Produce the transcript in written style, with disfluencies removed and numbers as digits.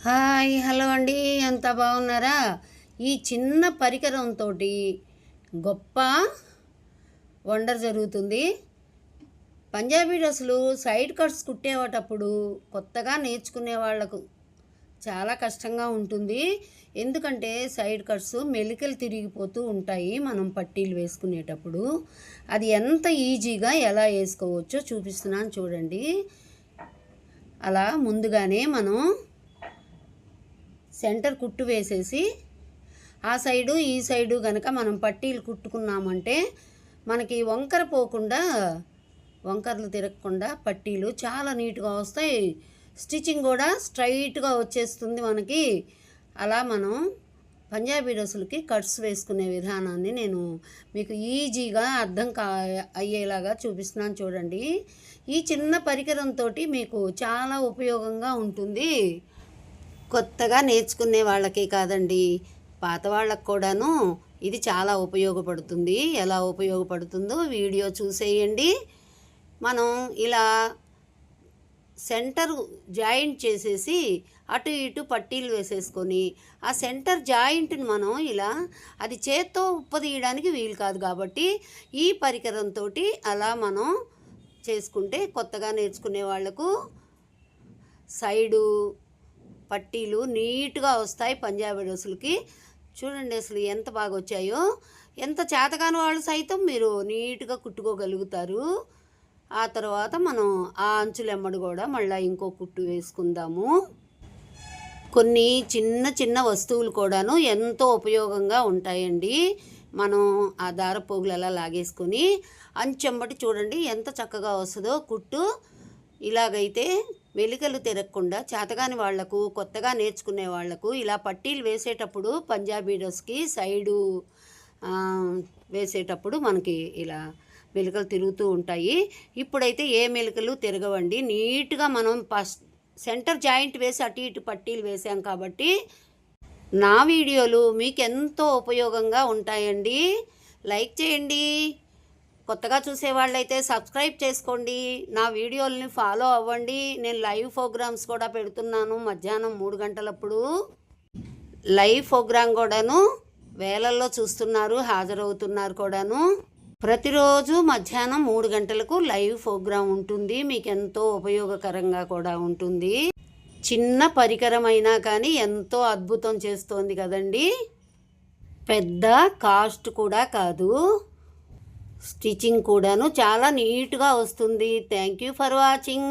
Hi hello అండి, అంతా బాగున్నారా? ఈ చిన్న పరికరంతో గొప్ప వండర్ జరుగుతుంది. పంజాబీ డ్రెస్సులు సైడ్ కట్స్ కుట్టేటప్పుడు కొత్తగా నేర్చుకునే వాళ్ళకు చాలా కష్టంగా ఉంటుంది. ఎందుకంటే సైడ్ కట్స్ మెలికలు తిరిగిపోతూ ఉంటాయి. మనం పట్టీలు వేసుకునేటప్పుడు అది ఎంత ఈజీగా ఎలా వేసుకోవచ్చో చూపిస్తున్నాను చూడండి. అలా ముందుగానే మనం సెంటర్ కుట్టు వేసేసి ఆ సైడు ఈ సైడు కనుక మనం పట్టీలు కుట్టుకున్నామంటే మనకి వంకర పోకుండా, వంకరలు తిరగకుండా పట్టీలు చాలా నీట్గా వస్తాయి. స్టిచ్చింగ్ కూడా స్ట్రైట్గా వచ్చేస్తుంది మనకి. అలా మనం పంజాబీ డ్రెస్సులకి కట్స్ వేసుకునే విధానాన్ని నేను మీకు ఈజీగా అయ్యేలాగా చూపిస్తున్నాను చూడండి. ఈ చిన్న పరికరంతో మీకు చాలా ఉపయోగంగా ఉంటుంది. కొత్తగా నేర్చుకునే వాళ్ళకే కాదండి, పాత వాళ్ళకు కూడాను ఇది చాలా ఉపయోగపడుతుంది. ఎలా ఉపయోగపడుతుందో వీడియో చూసేయండి. మనం ఇలా సెంటర్ జాయింట్ చేసేసి అటు ఇటు పట్టీలు వేసేసుకొని ఆ సెంటర్ జాయింట్ని మనం ఇలా అది చేత్తో ఉప్పదీయడానికి వీలు కాదు కాబట్టి ఈ పరికరంతో అలా మనం చేసుకుంటే కొత్తగా నేర్చుకునే వాళ్ళకు సైడు పట్టీలు నీట్గా వస్తాయి. పంజాబీ డ్రెస్సులకి చూడండి అసలు ఎంత బాగా వచ్చాయో. ఎంత చేతకాని వాళ్ళు సైతం మీరు నీట్గా కుట్టుకోగలుగుతారు. ఆ తర్వాత మనం ఆ అంచులెమ్మడి కూడా మళ్ళీ ఇంకో కుట్టు వేసుకుందాము. కొన్ని చిన్న చిన్న వస్తువులు కూడాను ఎంతో ఉపయోగంగా ఉంటాయండి. మనం ఆ దారపోగులు అలా లాగేసుకొని అంచెంబటి చూడండి ఎంత చక్కగా వస్తుందో కుట్టు. ఇలాగైతే వెలికలు తిరగకుండా చేతగాని వాళ్లకు, కొత్తగా నేర్చుకునే వాళ్లకు ఇలా పట్టీలు వేసేటప్పుడు పంజాబీ డ్రెస్కి సైడు వేసేటప్పుడు మనకి ఇలా మెలికలు తిరుగుతూ ఉంటాయి. ఇప్పుడైతే ఏ మెలికలు తిరగవండి. నీట్గా మనం సెంటర్ జాయింట్ వేసి అటు ఇటు పట్టీలు వేసాం కాబట్టి నా వీడియోలు మీకు ఎంతో ఉపయోగంగా ఉంటాయండి. లైక్ చేయండి. కొత్తగా చూసేవాళ్ళైతే సబ్స్క్రైబ్ చేసుకోండి. నా వీడియోలని ఫాలో అవ్వండి. నేను లైవ్ ప్రోగ్రామ్స్ కూడా పెడుతున్నాను. మధ్యాహ్నం 3 గంటలప్పుడు లైవ్ ప్రోగ్రామ్ కూడాను వేలల్లో చూస్తున్నారు, హాజరవుతున్నారు కూడాను. ప్రతిరోజు మధ్యాహ్నం 3 గంటలకు లైవ్ ప్రోగ్రాం ఉంటుంది. మీకు ఎంతో ఉపయోగకరంగా కూడా ఉంటుంది. చిన్న పరికరం అయినా కానీ ఎంతో అద్భుతం చేస్తోంది కదండి. పెద్ద కాస్ట్ కూడా కాదు. స్టిచ్చింగ్ కూడాను చాలా నీట్గా వస్తుంది. Thank you for watching.